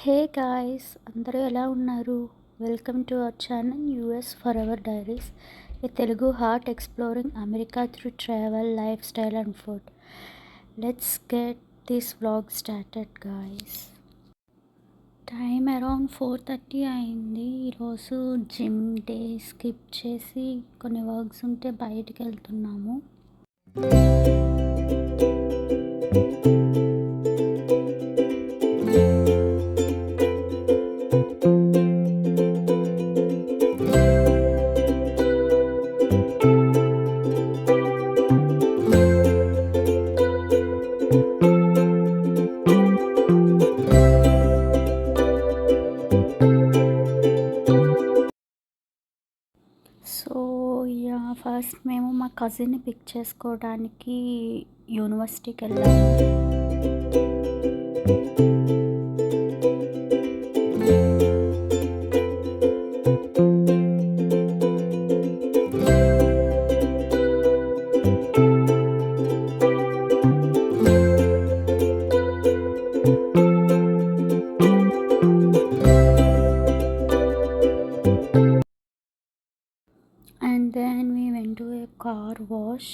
Hey guys, అందరూ ఎలా ఉన్నారు? Welcome to our channel US for hour diaries, A Telugu heart exploring America through travel, life style and food. Let's get this vlog started guys. Time around 4:30 అయింది. ఈరోజు gym day skip చేసి కొన్ని works ఉంటే బయటికి వెళ్తున్నాము. ఫస్ట్ మేము మా కజిన్ని pick చేసుకోవడానికి యూనివర్సిటీకి వెళ్ళాము. And then we went to a car wash.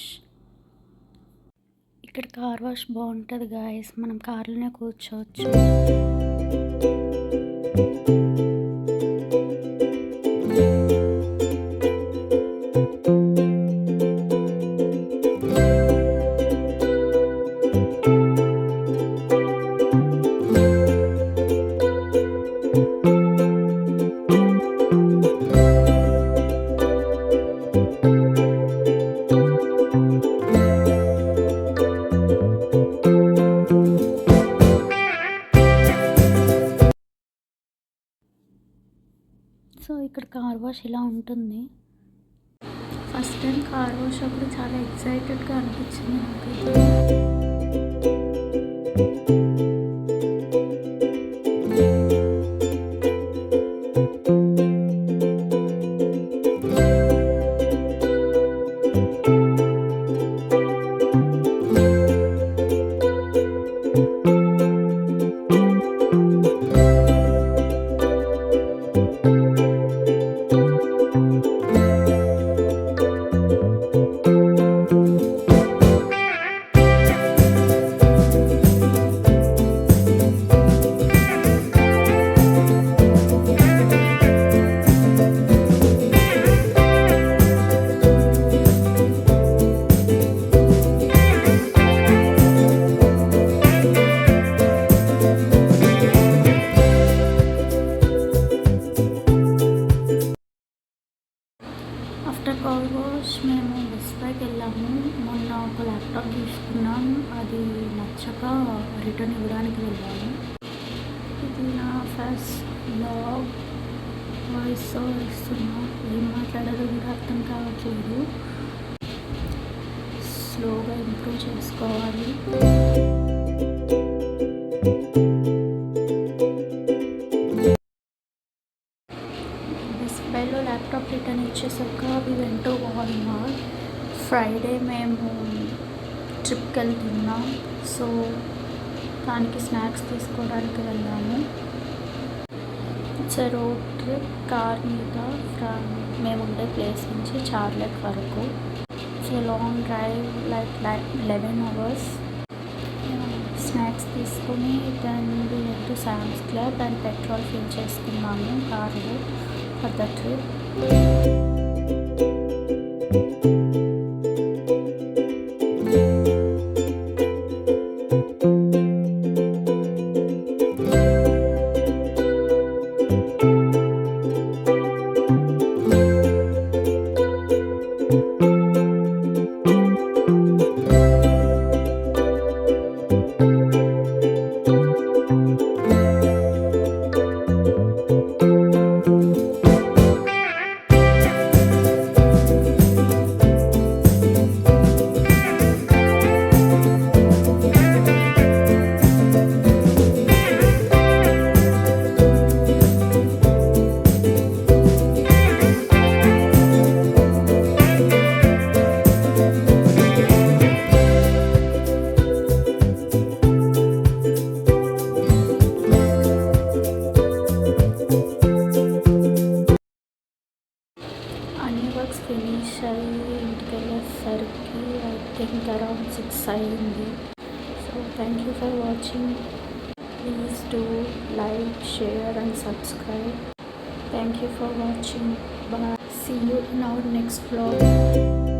ఇక్కడ కార్ వాష్ బాగుంటుంది గాయస్, మనం కార్లోనే కూర్చోవచ్చు. సో ఇక్కడ కార్ వాష్ ఇలా ఉంటుంది. ఫస్ట్ టైం కార్ వాష్ అప్పుడు చాలా ఎక్సైటెడ్గా అనిపించింది నాకైతే. ఆఫ్టర్ కార్ వాష్ మేము బెస్ట్ బైకి వెళ్ళాము. మొన్న ఒక ల్యాప్టాప్ తీసుకున్నాం, అది నచ్చక రిటర్న్ ఇవ్వడానికి వెళ్ళాము. ఇది నా ఫస్ట్ బ్లాగ్. వాయిస్ ఇస్తున్నా, ఏం మాట్లాడాలో కూడా అర్థం కావట్లేదు. స్లోగా ఇంప్రూవ్ చేసుకోవాలి. బెస్ట్లో ల్యాప్టాప్ రిటర్న్ ఇచ్చేసాక we went to Walmart. Friday మేము ట్రిప్కి వెళ్తున్నాం, సో దానికి స్నాక్స్ తీసుకోవడానికి వెళ్ళాము. It's a road trip, car మీద ఫ్రమ్ మేము ఉండే ప్లేస్ నుంచి చార్లెట్ వరకు. It's a long drive, like 11 hours. Snacks తీసుకుని then we went to Sam's club and petrol fill చేసుకున్నాము కార్లో for the trip. అయ్యి ఇంటికి వెళ్ళేసరికి ఐ థింక్ అరౌండ్ 6 అయింది. So thank you for watching. Please do like, share and subscribe. Thank you for watching. Bye. See you in our next vlog.